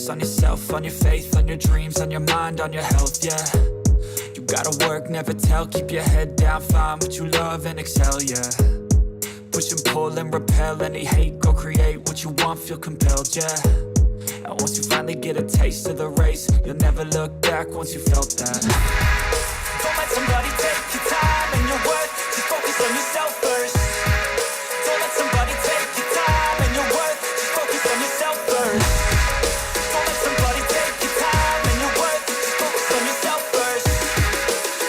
focus on yourself, on your faith, on your dreams, on your mind, on your health, yeah. You gotta work, never tell, keep your head down, find what you love and excel, yeah. Push and pull and repel any hate, go create what you want, feel compelled, yeah. And once you finally get a taste of the race, you'll never look back once you felt that. Don't let somebody take your time and your worth, just focus on yourself first. Don't let somebody take your time and your worth, just focus on yourself first. Don't let somebody take your time and your worth, just focus on yourself first.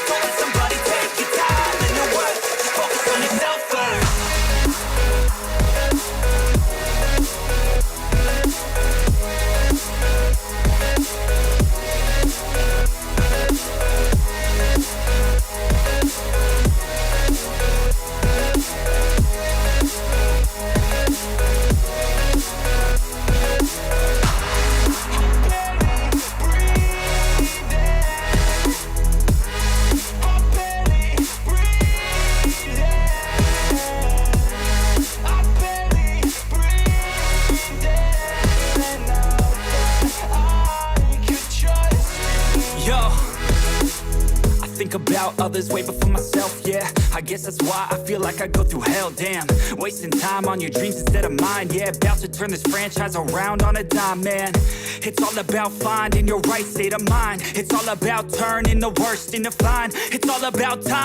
Don't let somebody take your time and your worth, just focus on yourself first. Think about others way before myself, yeah. I guess that's why I feel like I go through hell, damn. Wasting time on your dreams instead of mine, yeah. About to turn this franchise around on a dime, man. It's all about finding your right state of mind. It's all about turning the worst into fine. It's all about time.